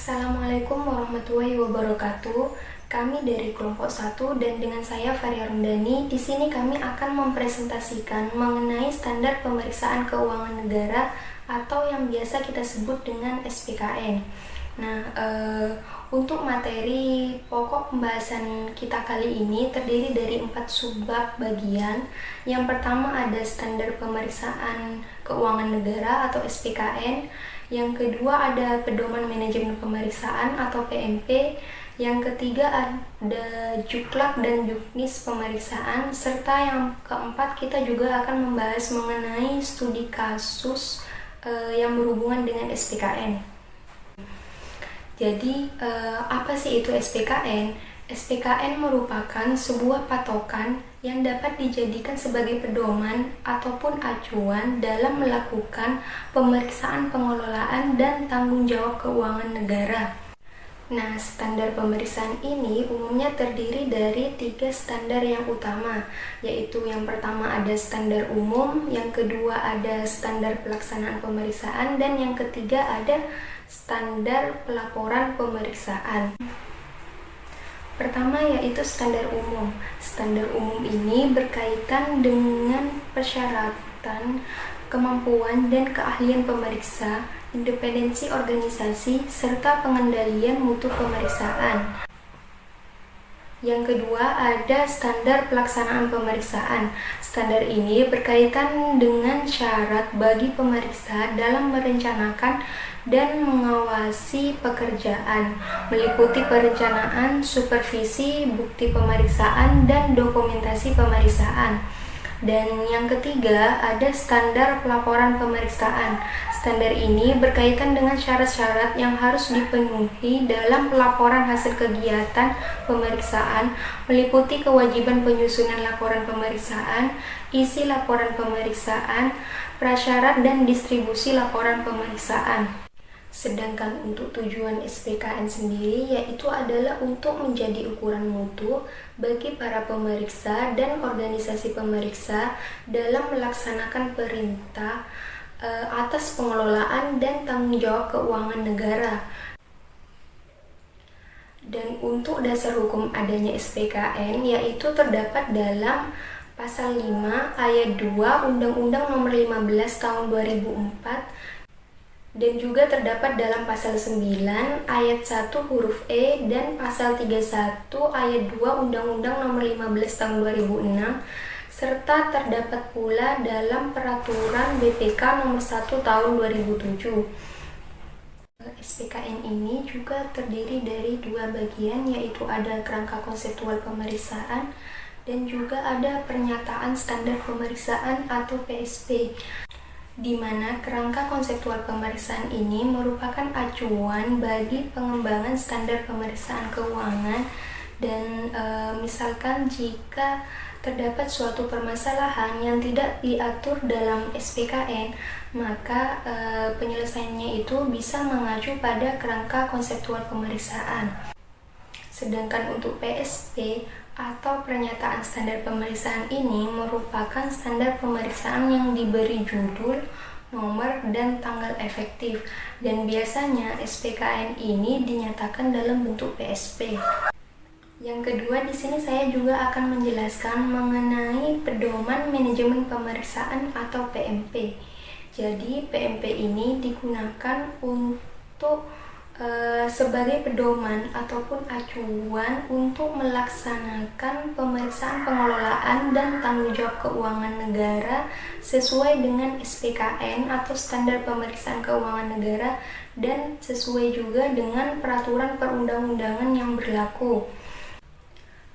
Assalamualaikum warahmatullahi wabarakatuh. Kami dari kelompok 1 dan dengan saya Faria Rundani. Di sini kami akan mempresentasikan mengenai standar pemeriksaan keuangan negara atau yang biasa kita sebut dengan SPKN. Nah, untuk materi pokok pembahasan kita kali ini terdiri dari 4 subbab bagian. Yang pertama ada standar pemeriksaan keuangan negara atau SPKN. Yang kedua ada pedoman manajemen pemeriksaan atau PMP. Yang ketiga ada juklak dan juknis pemeriksaan. Serta yang keempat kita juga akan membahas mengenai studi kasus yang berhubungan dengan SPKN. Jadi, apa sih itu SPKN? SPKN merupakan sebuah patokan yang dapat dijadikan sebagai pedoman ataupun acuan dalam melakukan pemeriksaan pengelolaan dan tanggung jawab keuangan negara. Nah, standar pemeriksaan ini umumnya terdiri dari 3 standar yang utama, yaitu yang pertama ada standar umum, yang kedua ada standar pelaksanaan pemeriksaan, dan yang ketiga ada standar pelaporan pemeriksaan. Pertama yaitu standar umum. Standar umum ini berkaitan dengan persyaratan, kemampuan dan keahlian pemeriksa, independensi organisasi, serta pengendalian mutu pemeriksaan. Yang kedua ada standar pelaksanaan pemeriksaan. Standar ini berkaitan dengan syarat bagi pemeriksa dalam merencanakan dan mengawasi pekerjaan, meliputi perencanaan, supervisi, bukti pemeriksaan, dan dokumentasi pemeriksaan. Dan yang ketiga ada standar pelaporan pemeriksaan. Standar ini berkaitan dengan syarat-syarat yang harus dipenuhi dalam pelaporan hasil kegiatan pemeriksaan, meliputi kewajiban penyusunan laporan pemeriksaan, isi laporan pemeriksaan, prasyarat dan distribusi laporan pemeriksaan. Sedangkan untuk tujuan SPKN sendiri yaitu adalah untuk menjadi ukuran mutu bagi para pemeriksa dan organisasi pemeriksa dalam melaksanakan perintah atas pengelolaan dan tanggung jawab keuangan negara. Dan untuk dasar hukum adanya SPKN yaitu terdapat dalam Pasal 5 Ayat 2 Undang-Undang Nomor 15 Tahun 2004 dan juga terdapat dalam Pasal 9 Ayat 1 huruf E dan Pasal 31 Ayat 2 Undang-Undang Nomor 15 Tahun 2006 serta terdapat pula dalam Peraturan BPK Nomor 1 Tahun 2007. SPKN ini juga terdiri dari 2 bagian, yaitu ada kerangka konseptual pemeriksaan dan juga ada pernyataan standar pemeriksaan atau PSP, di mana kerangka konseptual pemeriksaan ini merupakan acuan bagi pengembangan standar pemeriksaan keuangan dan misalkan jika terdapat suatu permasalahan yang tidak diatur dalam SPKN, maka penyelesaiannya itu bisa mengacu pada kerangka konseptual pemeriksaan. Sedangkan untuk PSP atau pernyataan standar pemeriksaan ini merupakan standar pemeriksaan yang diberi judul, nomor, dan tanggal efektif, dan biasanya SPKN ini dinyatakan dalam bentuk PSP. Yang kedua, di sini saya juga akan menjelaskan mengenai pedoman manajemen pemeriksaan atau PMP. Jadi, PMP ini digunakan untuk sebagai pedoman ataupun acuan untuk melaksanakan pemeriksaan pengelolaan dan tanggung jawab keuangan negara sesuai dengan SPKN atau standar pemeriksaan keuangan negara dan sesuai juga dengan peraturan perundang-undangan yang berlaku.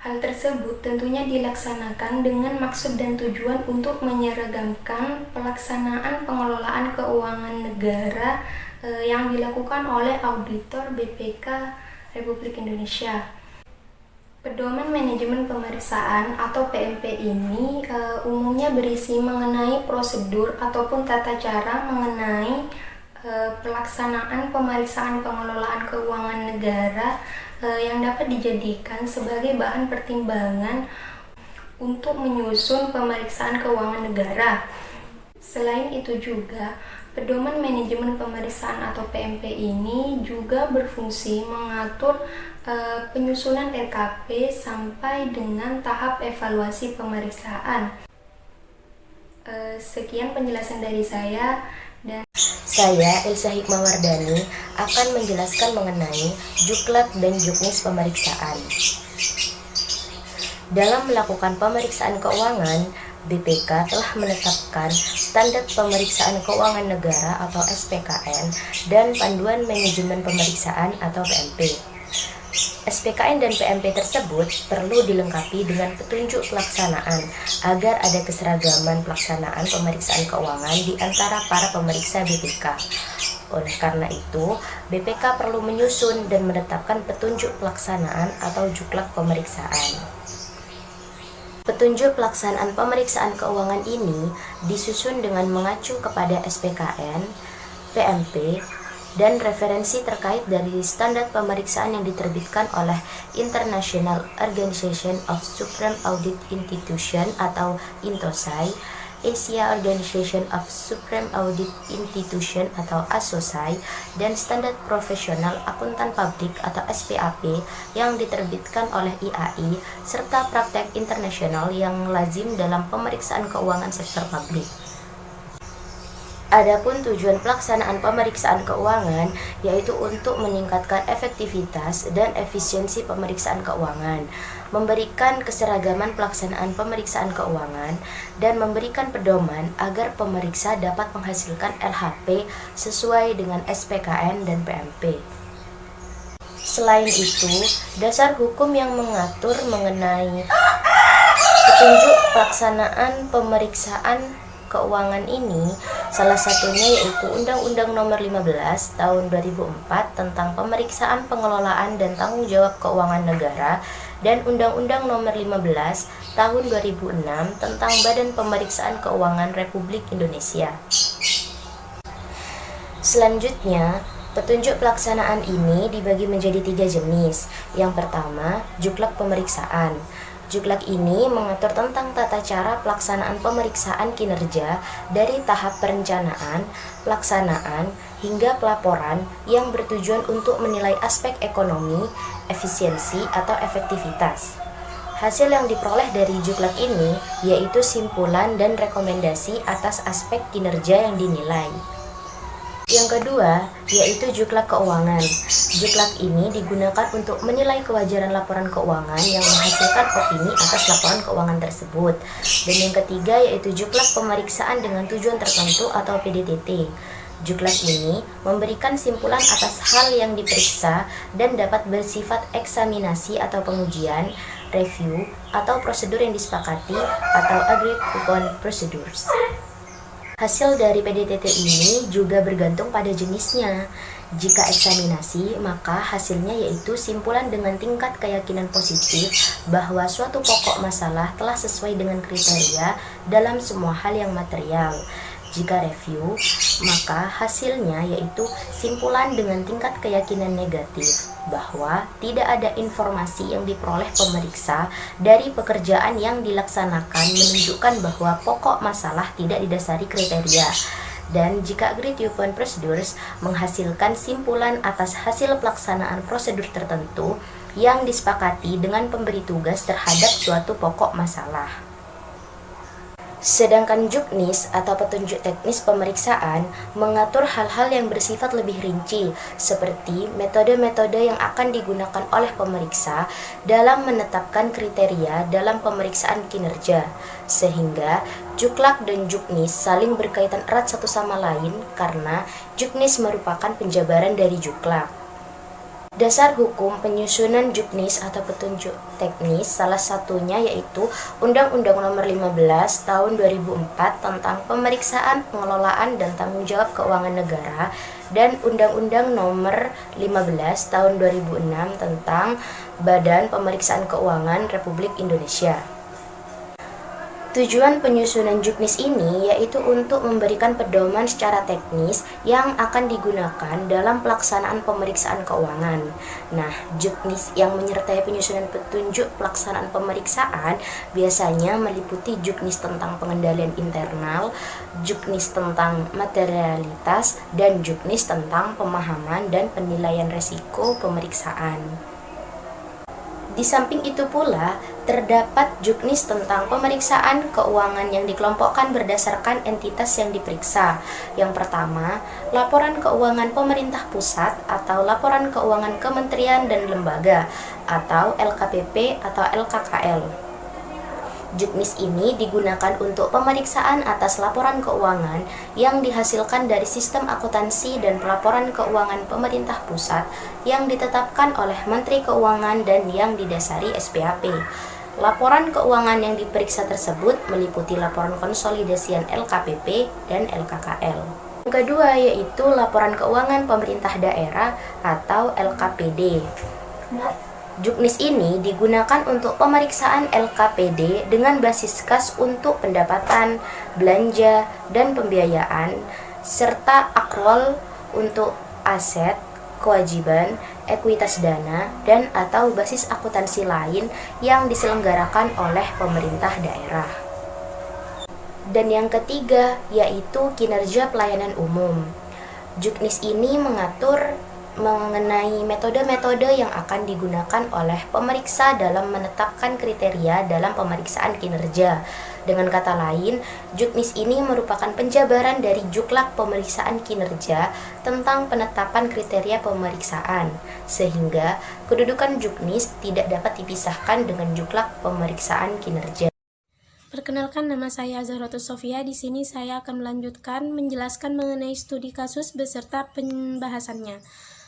Hal tersebut tentunya dilaksanakan dengan maksud dan tujuan untuk menyeragamkan pelaksanaan pengelolaan keuangan negara yang dilakukan oleh auditor BPK Republik Indonesia. Pedoman manajemen pemeriksaan atau PMP ini umumnya berisi mengenai prosedur ataupun tata cara mengenai pelaksanaan pemeriksaan pengelolaan keuangan negara yang dapat dijadikan sebagai bahan pertimbangan untuk menyusun pemeriksaan keuangan negara. Selain itu juga, Pedoman Manajemen Pemeriksaan atau PMP ini juga berfungsi mengatur penyusunan RKP sampai dengan tahap evaluasi pemeriksaan. Sekian penjelasan dari saya. Saya, Elsa Hikmawardani, akan menjelaskan mengenai Juklak dan Juknis pemeriksaan. Dalam melakukan pemeriksaan keuangan, BPK telah menetapkan Standar Pemeriksaan Keuangan Negara atau SPKN dan Panduan Manajemen Pemeriksaan atau PMP. SPKN dan PMP tersebut perlu dilengkapi dengan petunjuk pelaksanaan agar ada keseragaman pelaksanaan pemeriksaan keuangan di antara para pemeriksa BPK. Oleh karena itu, BPK perlu menyusun dan menetapkan petunjuk pelaksanaan atau juklak pemeriksaan. Petunjuk pelaksanaan pemeriksaan keuangan ini disusun dengan mengacu kepada SPKN, PMP, dan referensi terkait dari standar pemeriksaan yang diterbitkan oleh International Organization of Supreme Audit Institution atau INTOSAI, Asia Organization of Supreme Audit Institution atau ASOSAI, dan Standar Profesional Akuntan Publik atau SPAP yang diterbitkan oleh IAI, serta praktek internasional yang lazim dalam pemeriksaan keuangan sektor publik. Adapun tujuan pelaksanaan pemeriksaan keuangan yaitu untuk meningkatkan efektivitas dan efisiensi pemeriksaan keuangan, memberikan keseragaman pelaksanaan pemeriksaan keuangan, dan memberikan pedoman agar pemeriksa dapat menghasilkan LHP sesuai dengan SPKN dan PMP. Selain itu, dasar hukum yang mengatur mengenai petunjuk pelaksanaan pemeriksaan keuangan ini salah satunya yaitu Undang-Undang Nomor 15 Tahun 2004 tentang Pemeriksaan Pengelolaan dan Tanggung Jawab Keuangan Negara dan Undang-Undang Nomor 15 Tahun 2006 tentang Badan Pemeriksaan Keuangan Republik Indonesia. Selanjutnya, petunjuk pelaksanaan ini dibagi menjadi 3 jenis. Yang pertama, juklak pemeriksaan. Juklak ini mengatur tentang tata cara pelaksanaan pemeriksaan kinerja dari tahap perencanaan, pelaksanaan, hingga pelaporan yang bertujuan untuk menilai aspek ekonomi, efisiensi, atau efektivitas. Hasil yang diperoleh dari juklak ini yaitu simpulan dan rekomendasi atas aspek kinerja yang dinilai. Yang kedua, yaitu juklak keuangan. Juklak ini digunakan untuk menilai kewajaran laporan keuangan yang menghasilkan opini atas laporan keuangan tersebut. Dan yang ketiga, yaitu juklak pemeriksaan dengan tujuan tertentu atau PDTT. Juklak ini memberikan simpulan atas hal yang diperiksa dan dapat bersifat eksaminasi atau pengujian, review, atau prosedur yang disepakati atau agreed upon procedures. Hasil dari PDTT ini juga bergantung pada jenisnya. Jika eksaminasi, maka hasilnya yaitu simpulan dengan tingkat keyakinan positif bahwa suatu pokok masalah telah sesuai dengan kriteria dalam semua hal yang material. Jika review, maka hasilnya yaitu simpulan dengan tingkat keyakinan negatif bahwa tidak ada informasi yang diperoleh pemeriksa dari pekerjaan yang dilaksanakan menunjukkan bahwa pokok masalah tidak didasari kriteria. Dan jika agreed upon procedures menghasilkan simpulan atas hasil pelaksanaan prosedur tertentu yang disepakati dengan pemberi tugas terhadap suatu pokok masalah. Sedangkan juknis atau petunjuk teknis pemeriksaan mengatur hal-hal yang bersifat lebih rinci, seperti metode-metode yang akan digunakan oleh pemeriksa dalam menetapkan kriteria dalam pemeriksaan kinerja, sehingga juklak dan juknis saling berkaitan erat satu sama lain karena juknis merupakan penjabaran dari juklak. Dasar hukum penyusunan juknis atau petunjuk teknis salah satunya yaitu Undang-Undang Nomor 15 Tahun 2004 tentang Pemeriksaan, Pengelolaan, dan Tanggung Jawab Keuangan Negara dan Undang-Undang Nomor 15 Tahun 2006 tentang Badan Pemeriksaan Keuangan Republik Indonesia. Tujuan penyusunan juknis ini yaitu untuk memberikan pedoman secara teknis yang akan digunakan dalam pelaksanaan pemeriksaan keuangan. Nah, juknis yang menyertai penyusunan petunjuk pelaksanaan pemeriksaan biasanya meliputi juknis tentang pengendalian internal, juknis tentang materialitas, dan juknis tentang pemahaman dan penilaian resiko pemeriksaan. Di samping itu pula, terdapat juknis tentang pemeriksaan keuangan yang dikelompokkan berdasarkan entitas yang diperiksa. Yang pertama, laporan keuangan pemerintah pusat atau laporan keuangan kementerian dan lembaga atau LKPP atau LKKL. Juknis ini digunakan untuk pemeriksaan atas laporan keuangan yang dihasilkan dari sistem akuntansi dan pelaporan keuangan pemerintah pusat yang ditetapkan oleh Menteri Keuangan dan yang didasari SPAP. Laporan keuangan yang diperiksa tersebut meliputi laporan konsolidasian LKPP dan LKKL. Yang kedua yaitu laporan keuangan pemerintah daerah atau LKPD. Juknis ini digunakan untuk pemeriksaan LKPD dengan basis kas untuk pendapatan, belanja, dan pembiayaan, serta akrol untuk aset, kewajiban, ekuitas dana, dan atau basis akuntansi lain yang diselenggarakan oleh pemerintah daerah. Dan yang ketiga yaitu kinerja pelayanan umum. Juknis ini mengatur mengenai metode-metode yang akan digunakan oleh pemeriksa dalam menetapkan kriteria dalam pemeriksaan kinerja. Dengan kata lain, juknis ini merupakan penjabaran dari juklak pemeriksaan kinerja tentang penetapan kriteria pemeriksaan, sehingga kedudukan juknis tidak dapat dipisahkan dengan juklak pemeriksaan kinerja. Perkenalkan, nama saya Zahratus Sofia. Di sini saya akan melanjutkan menjelaskan mengenai studi kasus beserta pembahasannya.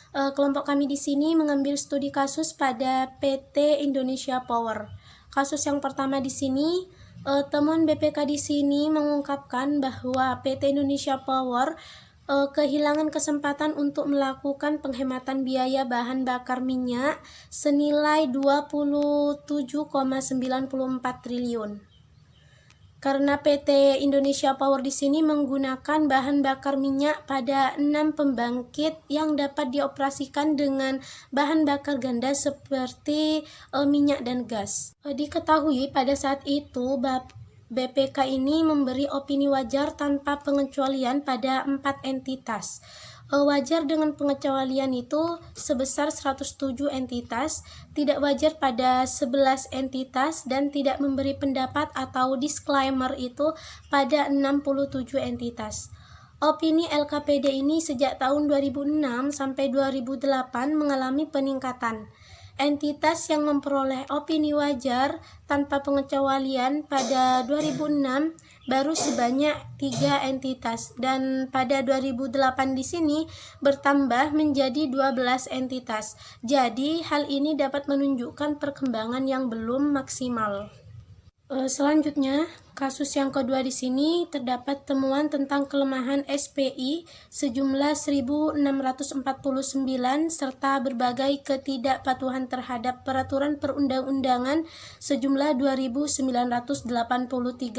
Kelompok kami di sini mengambil studi kasus pada PT Indonesia Power. Kasus yang pertama di sini, temuan BPK di sini mengungkapkan bahwa PT Indonesia Power kehilangan kesempatan untuk melakukan penghematan biaya bahan bakar minyak senilai 27,94 triliun. Karena PT Indonesia Power di sini menggunakan bahan bakar minyak pada 6 pembangkit yang dapat dioperasikan dengan bahan bakar ganda seperti minyak dan gas. Diketahui pada saat itu BPK ini memberi opini wajar tanpa pengecualian pada 4 entitas. Wajar dengan pengecualian itu sebesar 107 entitas, tidak wajar pada 11 entitas, dan tidak memberi pendapat atau disclaimer itu pada 67 entitas. Opini LKPD ini sejak tahun 2006 sampai 2008 mengalami peningkatan. Entitas yang memperoleh opini wajar tanpa pengecualian pada 2006 baru sebanyak 3 entitas, dan pada 2008 di sini bertambah menjadi 12 entitas. Jadi hal ini dapat menunjukkan perkembangan yang belum maksimal. Selanjutnya, kasus yang kedua di sini terdapat temuan tentang kelemahan SPI sejumlah 1.649 serta berbagai ketidakpatuhan terhadap peraturan perundang-undangan sejumlah 2.983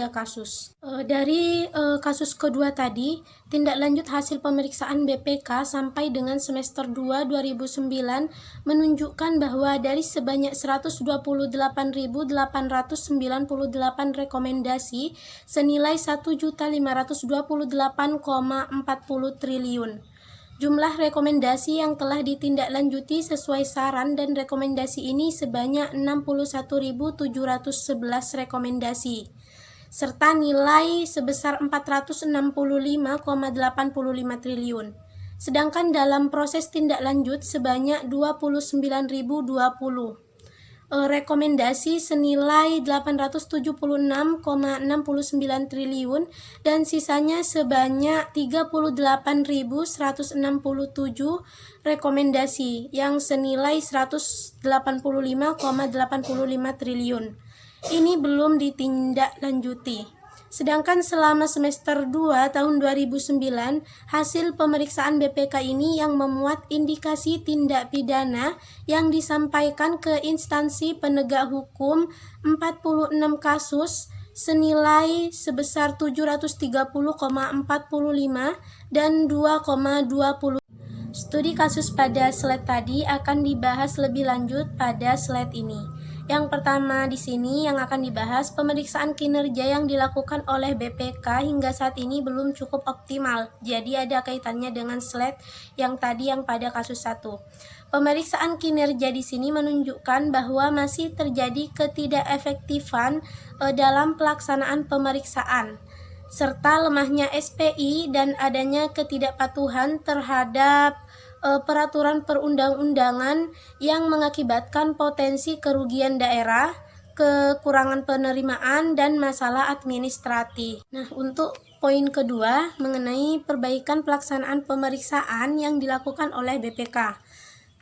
kasus. Dari kasus kedua tadi, tindak lanjut hasil pemeriksaan BPK sampai dengan semester 2 2009 menunjukkan bahwa dari sebanyak 128.898 rekomendasi senilai 1.528,40 triliun. Jumlah rekomendasi yang telah ditindaklanjuti sesuai saran dan rekomendasi ini sebanyak 61.711 rekomendasi, serta nilai sebesar 465,85 triliun. Sedangkan dalam proses tindak lanjut sebanyak 29.020 rekomendasi senilai 876,69 triliun dan sisanya sebanyak 38.167 rekomendasi yang senilai 185,85 triliun. Ini belum ditindaklanjuti. Sedangkan selama semester 2 tahun 2009, hasil pemeriksaan BPK ini yang memuat indikasi tindak pidana yang disampaikan ke instansi penegak hukum 46 kasus senilai sebesar 730,45 dan 2,20. Studi kasus pada slide tadi akan dibahas lebih lanjut pada slide ini. Yang pertama di sini yang akan dibahas, pemeriksaan kinerja yang dilakukan oleh BPK hingga saat ini belum cukup optimal. Jadi ada kaitannya dengan slide yang tadi yang pada kasus 1. Pemeriksaan kinerja di sini menunjukkan bahwa masih terjadi ketidakefektifan dalam pelaksanaan pemeriksaan, serta lemahnya SPI dan adanya ketidakpatuhan terhadap peraturan perundang-undangan yang mengakibatkan potensi kerugian daerah, kekurangan penerimaan, dan masalah administratif. Nah, untuk poin kedua mengenai perbaikan pelaksanaan pemeriksaan yang dilakukan oleh BPK.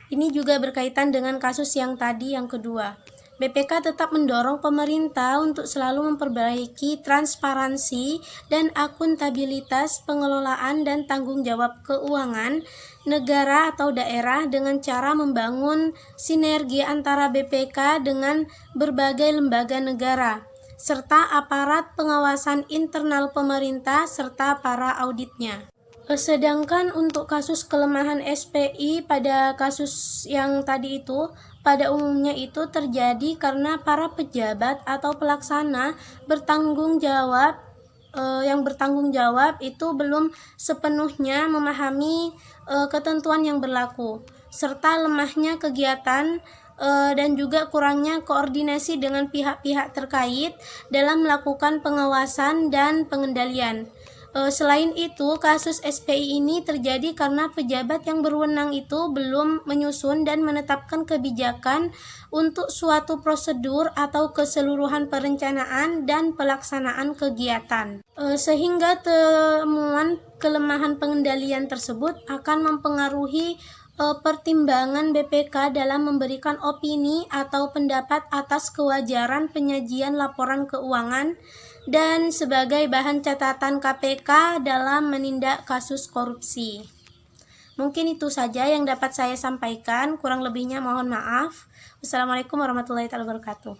Ini juga berkaitan dengan kasus yang tadi yang kedua. BPK tetap mendorong pemerintah untuk selalu memperbaiki transparansi dan akuntabilitas pengelolaan dan tanggung jawab keuangan negara atau daerah dengan cara membangun sinergi antara BPK dengan berbagai lembaga negara, serta aparat pengawasan internal pemerintah serta para auditnya. Sedangkan untuk kasus kelemahan SPI pada kasus yang tadi itu, pada umumnya itu terjadi karena para pejabat atau pelaksana yang bertanggung jawab itu belum sepenuhnya memahami ketentuan yang berlaku, serta lemahnya kegiatan dan juga kurangnya koordinasi dengan pihak-pihak terkait dalam melakukan pengawasan dan pengendalian. Selain itu, kasus SPI ini terjadi karena pejabat yang berwenang itu belum menyusun dan menetapkan kebijakan untuk suatu prosedur atau keseluruhan perencanaan dan pelaksanaan kegiatan. Sehingga temuan kelemahan pengendalian tersebut akan mempengaruhi pertimbangan BPK dalam memberikan opini atau pendapat atas kewajaran penyajian laporan keuangan dan sebagai bahan catatan KPK dalam menindak kasus korupsi. Mungkin itu saja yang dapat saya sampaikan, kurang lebihnya mohon maaf. Wassalamualaikum warahmatullahi wabarakatuh.